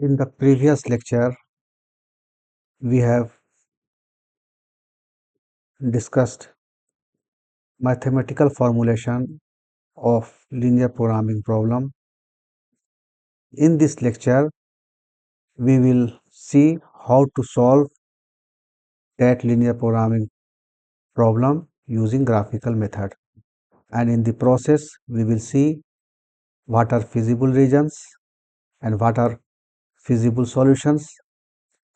In the previous lecture, we have discussed mathematical formulation of linear programming problem. In this lecture, we will see how to solve that linear programming problem using graphical method. And in the process, we will see what are feasible regions and what are feasible solutions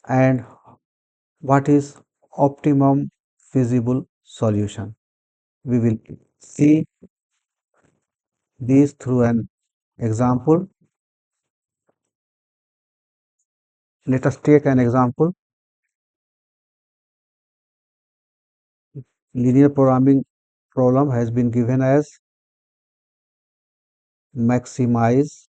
and what is optimum feasible solution. We will see these through an example. Let us take an example. Linear programming problem has been given as maximize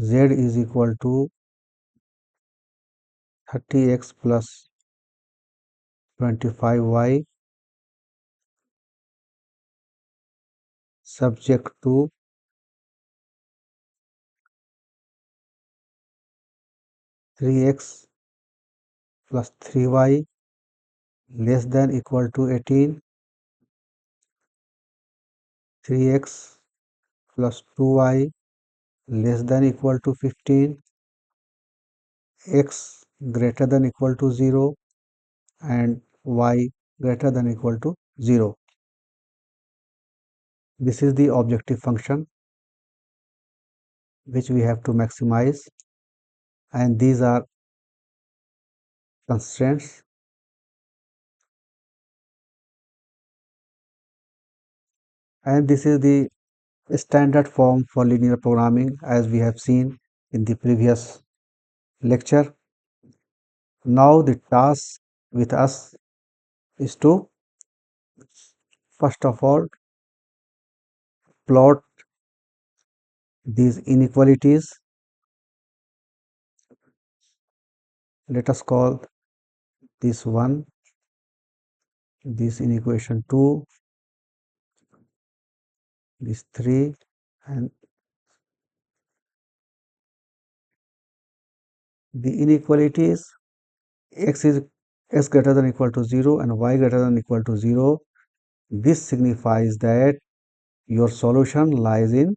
z is equal to 30x plus 25y subject to 3x plus 3y less than equal to 18, 3x plus 2y less than equal to 15, x greater than equal to 0 and y greater than equal to 0. This is the objective function which we have to maximize, and these are constraints. And this is the standard form for linear programming as we have seen in the previous lecture. Now the task with us is to first of all plot these inequalities. Let us call this 1, this inequation 2, this 3, and the inequalities x greater than equal to 0 and y greater than equal to 0. This signifies that your solution lies in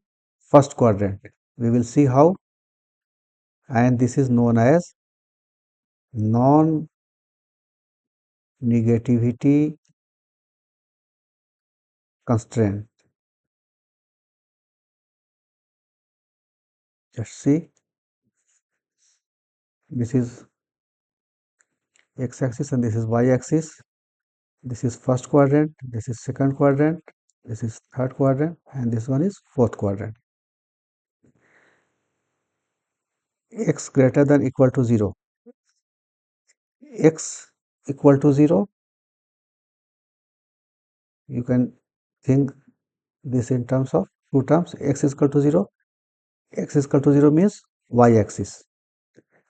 first quadrant. We will see how, and this is known as non-negativity constraint. Just see, this is x-axis and this is y-axis. This is first quadrant, this is second quadrant, this is third quadrant, and this one is fourth quadrant. X greater than equal to 0. X equal to 0, you can think this in terms of two terms. X is equal to 0. X is equal to 0 means y-axis,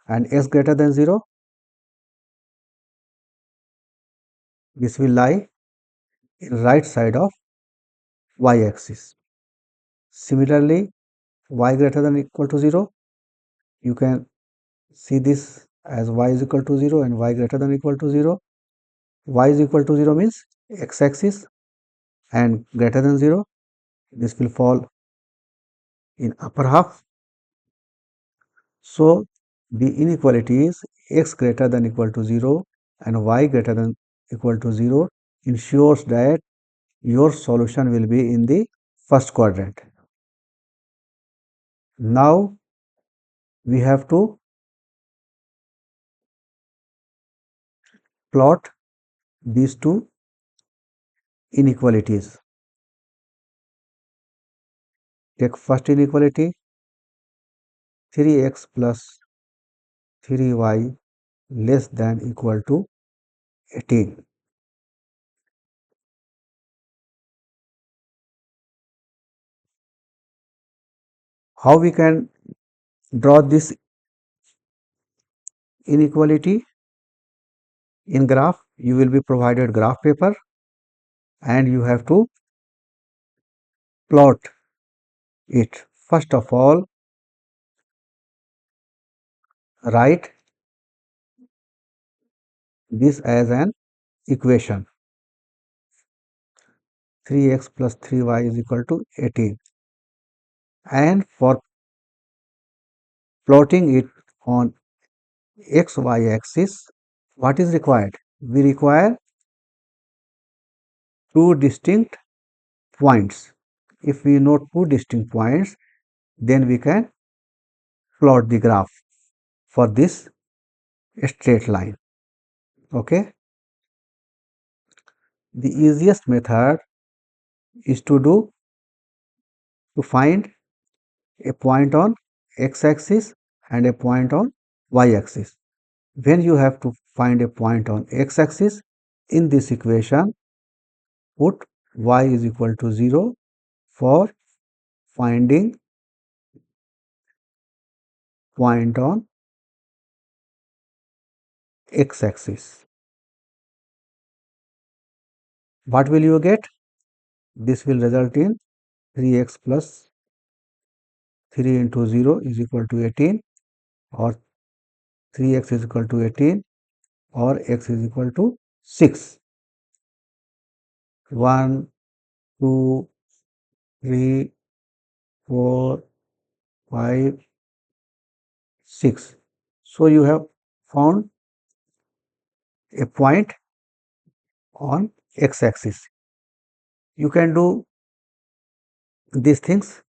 and x greater than 0, this will lie in right side of y-axis. Similarly, y greater than equal to 0, you can see this as y is equal to 0 and y greater than equal to 0. Y is equal to 0 means x-axis and greater than 0, this will fall in upper half. So the inequality is x greater than equal to 0 and y greater than equal to 0 ensures that your solution will be in the first quadrant. Now we have to plot these two inequalities. Take first inequality, 3x plus 3y less than equal to 18. How we can draw this inequality? In graph, you will be provided graph paper and you have to plot it. First of all, write this as an equation. 3x plus 3y is equal to 18. And for plotting it on xy axis, what is required? We require two distinct points. If we know two distinct points, then we can plot the graph for this straight line. Okay. The easiest method is to find a point on x-axis and a point on y-axis. When you have to find a point on x-axis, in this equation, put y is equal to 0 for finding point on x-axis. What will you get? This will result in 3x plus 3 into 0 is equal to 18, or 3x is equal to 18, or x is equal to 6. 1, 2, 3, 4, 5, 6. So you have found a point on x-axis. You can do these things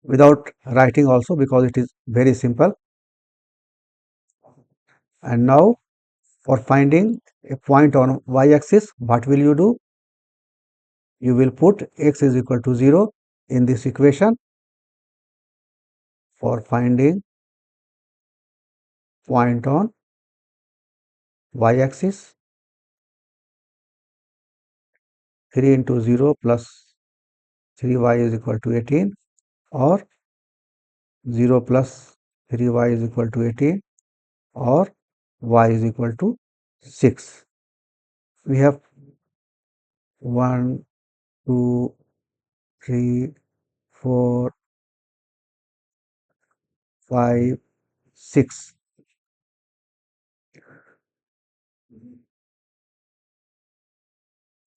without writing also, because it is very simple. And now for finding a point on y-axis, what will you do? You will put x is equal to 0 in this equation for finding point on y-axis. 3 into 0 plus 3y is equal to 18, or 0 plus 3y is equal to 18, or y is equal to 6. We have 1, 2, 3, 4, 5, 6.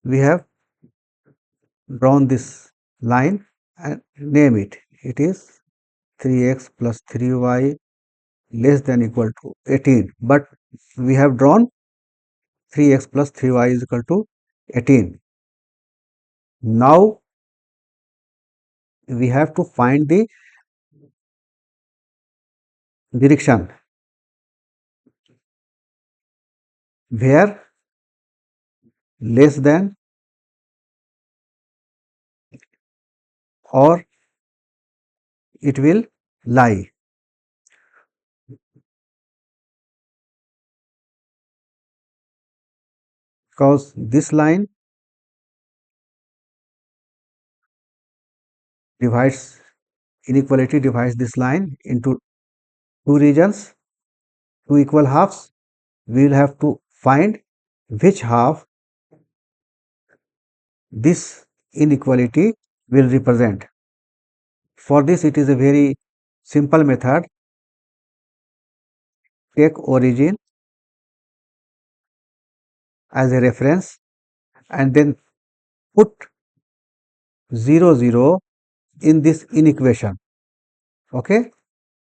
We have drawn this line and name it. It is 3x plus 3y less than equal to 18, but we have drawn 3x plus 3y is equal to 18. Now we have to find the direction where less than or it will lie. Because this line divides, inequality divides this line into two regions, two equal halves. We will have to find which half this inequality will represent. For this, it is a very simple method. Take origin as a reference and then put 0, 0 in this inequation, okay,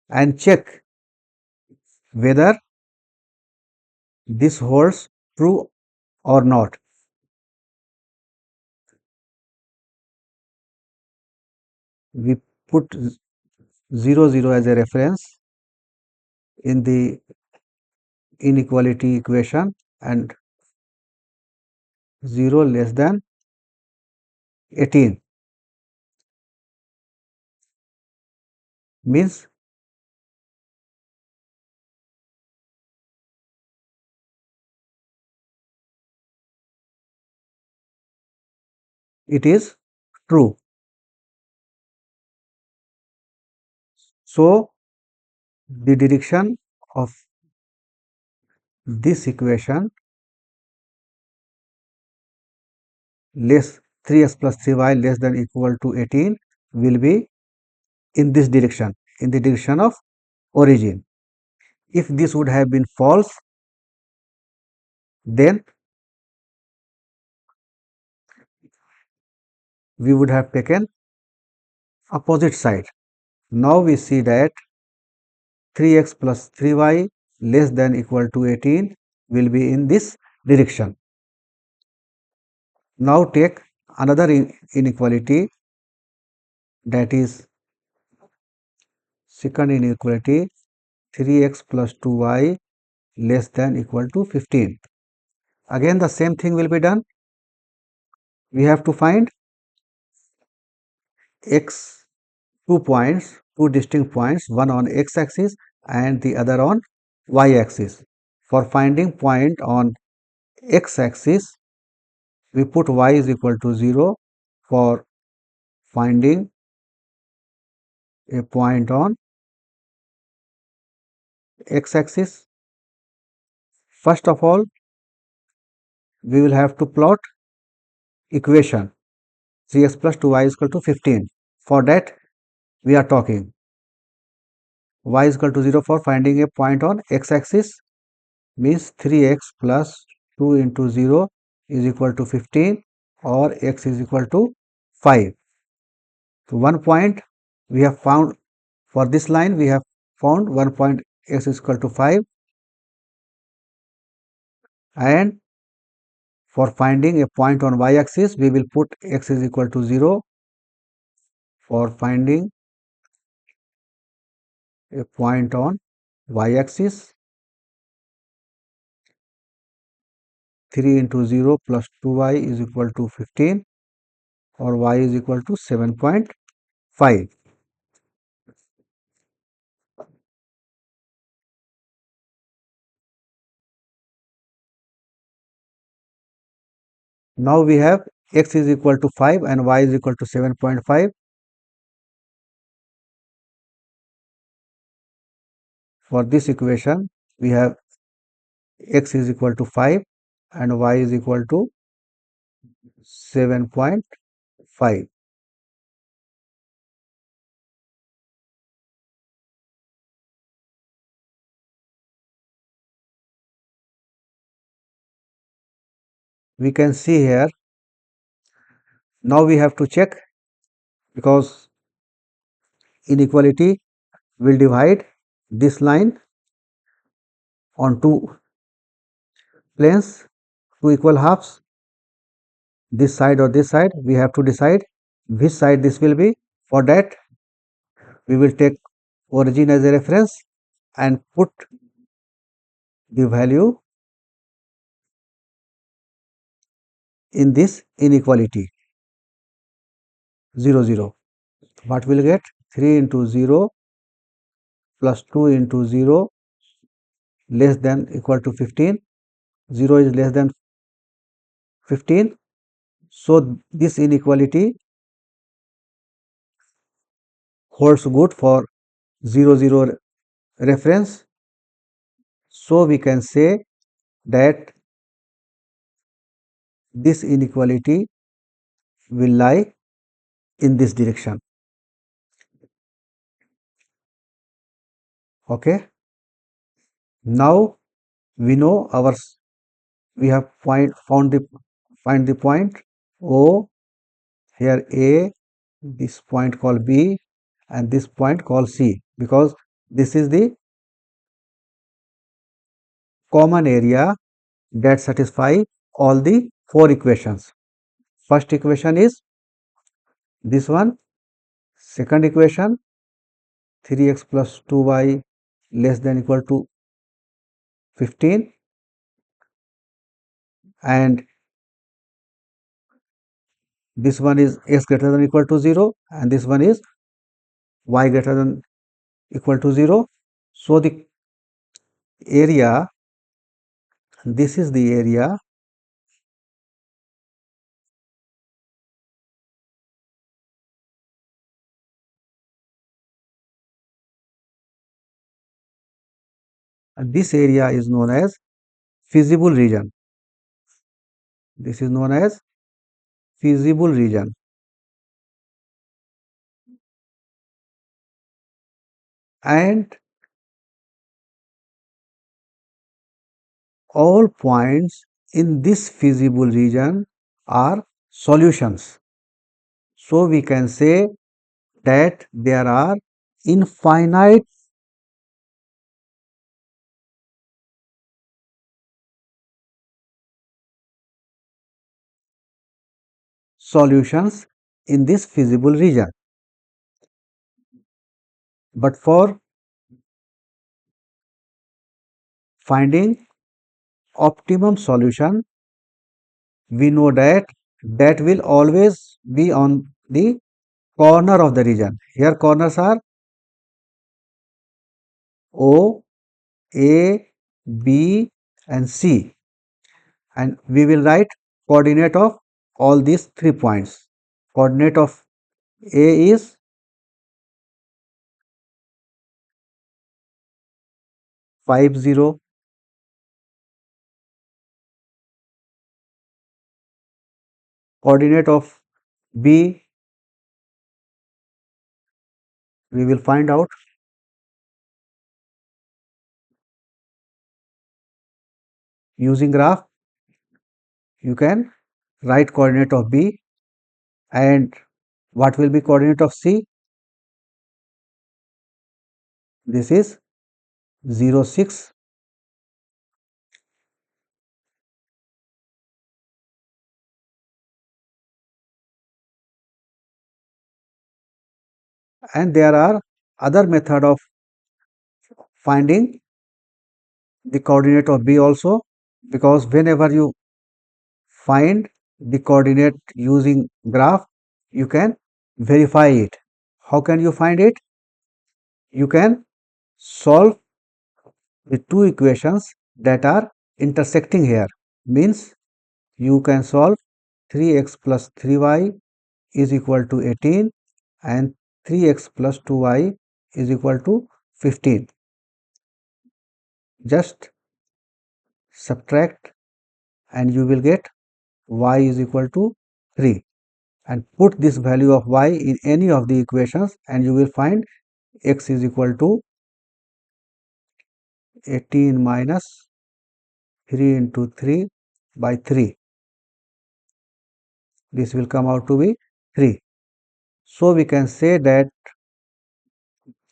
and check whether this holds true or not. We put 0, 0 as a reference in the inequality equation and 0 less than 18 means it is true. So the direction of this equation less 3x plus 3y less than equal to 18 will be in this direction, in the direction of origin. If this would have been false, then we would have taken opposite side. Now we see that 3x plus 3y less than equal to 18 will be in this direction. Now take another inequality, that is second inequality, 3x plus 2y less than equal to 15. Again the same thing will be done. We have to find x, 2 points, 2 distinct points, one on x axis and the other on y axis. For finding point on x axis, we put y is equal to 0. For finding a point on x axis, first of all we will have to plot equation 3x plus 2y is equal to 15. For that we are talking y is equal to 0 for finding a point on x axis, means 3x plus 2 into 0 is equal to 15 or x is equal to 5. So, one point we have found for this line, we have found one point x is equal to 5, and for finding a point on y axis we will put x is equal to 0. For finding a point on y axis, 3 into 0 plus 2y is equal to 15 or y is equal to 7.5. Now we have x is equal to 5 and y is equal to 7.5. For this equation, we have x is equal to 5 and y is equal to 7.5. We can see here, now we have to check, because inequality will divide this line on two planes, two equal halves, this side or this side. We have to decide which side this will be. For that, we will take origin as a reference and put the value in this inequality 0 0. What will get? 3 into 0 plus 2 into 0 less than equal to 15. 0 is less than 15. So this inequality holds good for 0 0 reference. So we can say that this inequality will lie in this direction. Okay. Now we know we have find the point O, here A, this point called B, and this point called C, because this is the common area that satisfy all the four equations. First equation is this one, second equation 3x plus 2y less than equal to 15, and this one is x greater than equal to 0, and this one is y greater than equal to 0. So the area, this is the area and this area is known as feasible region. This is known as feasible region, and all points in this feasible region are solutions. So we can say that there are infinite solutions in this feasible region. But for finding optimum solution, we know that that will always be on the corner of the region. Here corners are O, A, B and C, and we will write coordinate of all these 3 points. Coordinate of A is 50, coordinate of B we will find out using graph. You can write coordinate of B, and what will be coordinate of C? This is 0, 6, and there are other method of finding the coordinate of B also, because whenever you find the coordinate using graph, you can verify it. How can you find it? You can solve the two equations that are intersecting here. Means you can solve 3x plus 3y is equal to 18 and 3x plus 2y is equal to 15. Just subtract and you will get y is equal to 3, and put this value of y in any of the equations and you will find x is equal to 18 minus 3 into 3 by 3. This will come out to be 3. So we can say that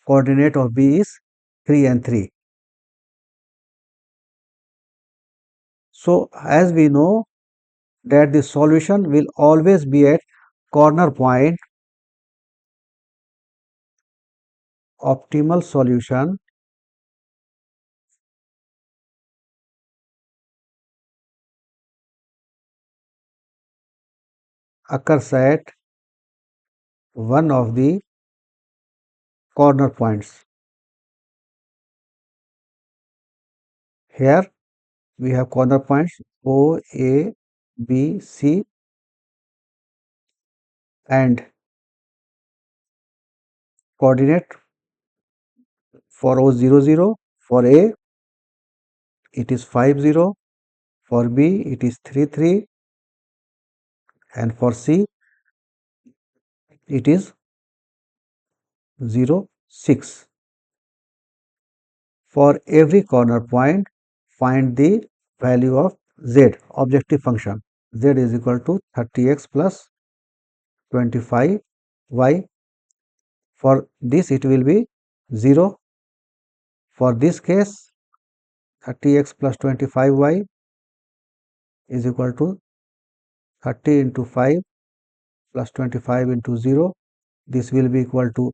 coordinate of B is 3 and 3. So as we know that the solution will always be at corner point, optimal solution occurs at one of the corner points. Here we have corner points O, A, B, C, and coordinate for O 0, 0, for A it is 5, 0, for B it is 3, 3, and for C it is 0, 6. For every corner point, find the value of z, objective function. Z is equal to 30x plus 25y. For this it will be 0. For this case, 30x plus 25y is equal to 30 into 5 plus 25 into 0. This will be equal to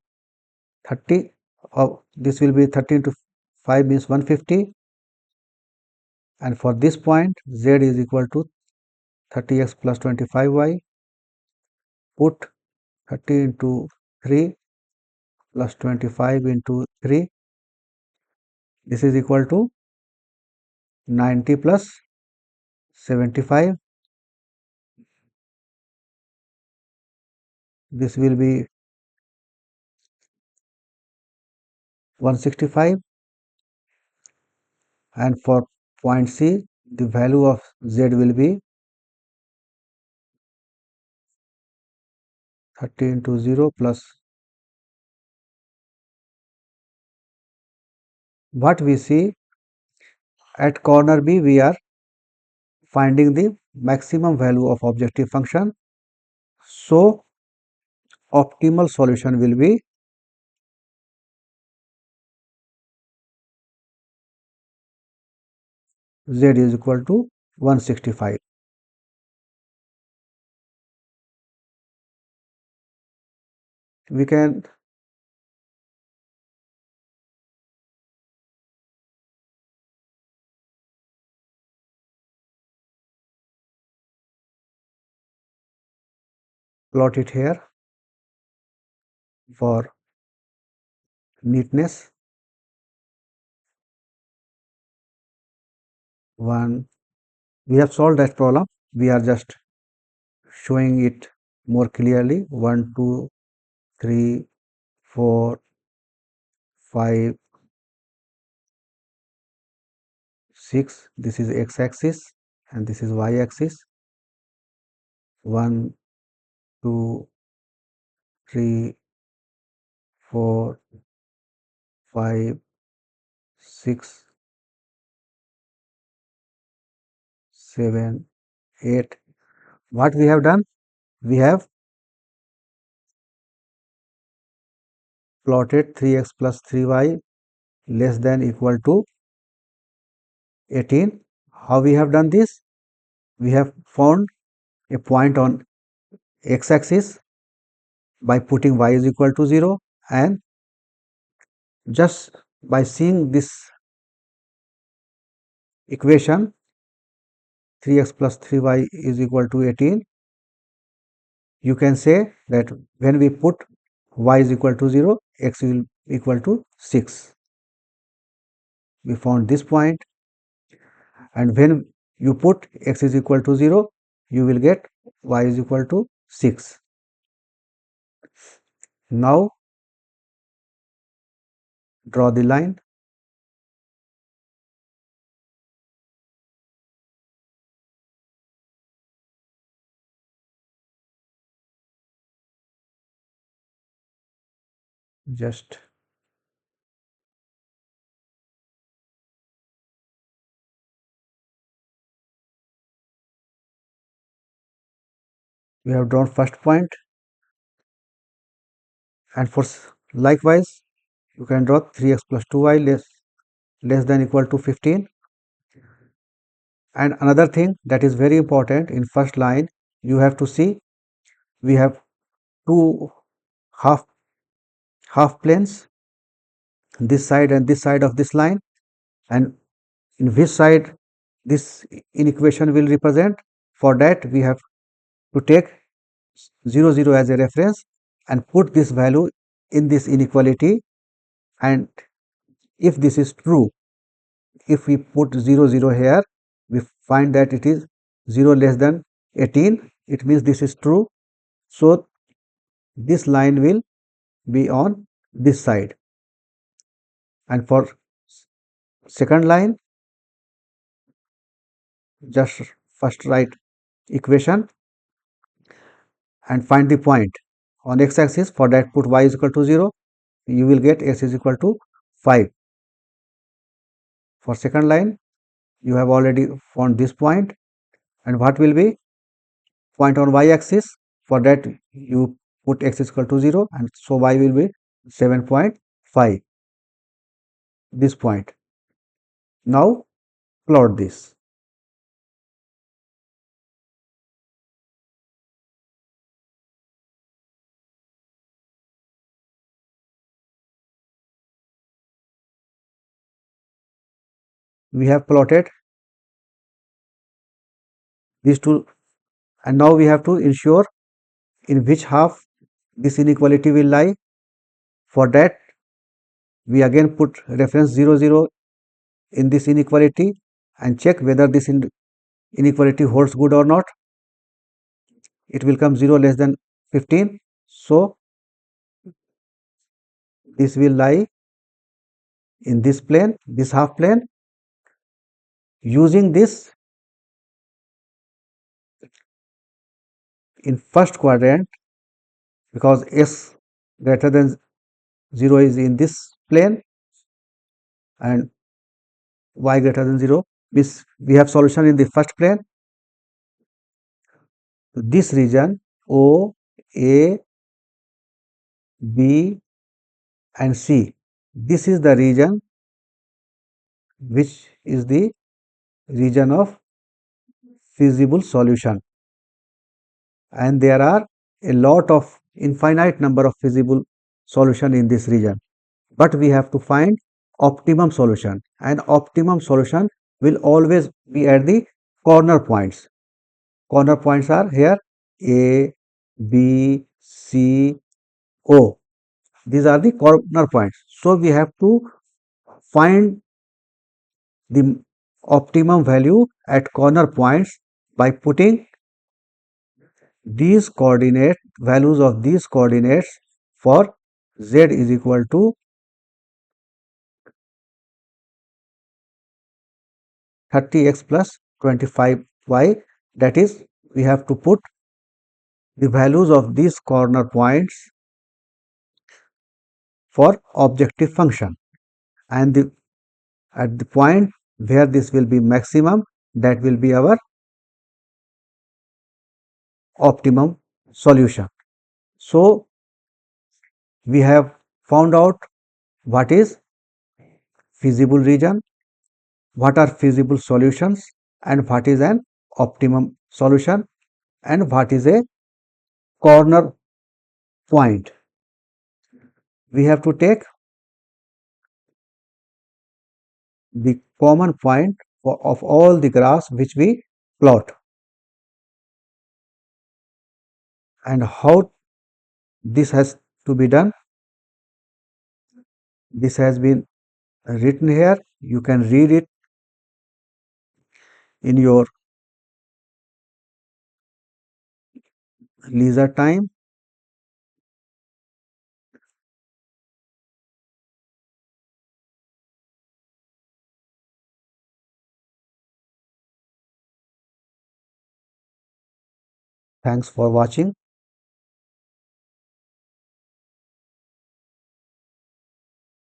30. This will be 30 into 5 means 150. And for this point, z is equal to 30x plus 25y. Put 30 into 3 plus 25 into 3. This is equal to 90 plus 75. This will be 165. And for point C, the value of z will be 30 into 0 plus what we see at corner B, we are finding the maximum value of objective function. So optimal solution will be Z is equal to 165. We can plot it here for neatness. 1, we have solved that problem. We are just showing it more clearly. 1, 2, 3, 4, 5, 6. This is x-axis and this is y-axis. 1, 2, 3, 4, 5, 6, 7, 8. What we have done? We have plotted 3x plus 3y less than equal to 18. How we have done this? We have found a point on x-axis by putting y is equal to 0, and just by seeing this equation 3x plus 3y is equal to 18, you can say that when we put y is equal to 0, x will equal to 6. We found this point, and when you put x is equal to 0, you will get y is equal to 6. Now draw the line. Just we have drawn first point, and for likewise you can draw 3x plus 2y less than equal to 15. And another thing that is very important, in first line you have to see we have two half planes, this side and this side of this line, and in which side this inequation will represent. For that we have to take 0 0 as a reference and put this value in this inequality, and if this is true, if we put 0 0 here, we find that it is 0 less than 18, it means this is true. So this line will be on this side, and for second line just first write equation and find the point on x-axis. For that put y is equal to 0, you will get x is equal to 5. For second line you have already found this point, and what will be point on y-axis? For that you put x is equal to 0, and so y will be 7.5, this point. Now plot this. We have plotted these two, and now we have to ensure in which half this inequality will lie. For that we again put reference 0 0 in this inequality and check whether this inequality holds good or not. It will come 0 less than 15, so this will lie in this plane, this half plane. Using this, in first quadrant because s greater than 0 is in this plane and y greater than 0 means we have solution in the first plane. So this region O, A, B and C, this is the region which is the region of feasible solution, and there are a lot of infinite number of feasible solution in this region, but we have to find optimum solution, and optimum solution will always be at the corner points. Corner points are here A, B, C, O. These are the corner points. So we have to find the optimum value at corner points by putting these coordinate values of these coordinates for z is equal to 30x plus 25y, that is we have to put the values of these corner points for objective function, and at the point where this will be maximum, that will be our optimum solution. So we have found out what is feasible region, what are feasible solutions, and what is an optimum solution, and what is a corner point. We have to take the common point of all the graphs which we plot, and how this has to be done. This has been written here. You can read it in your leisure time. Thanks for watching.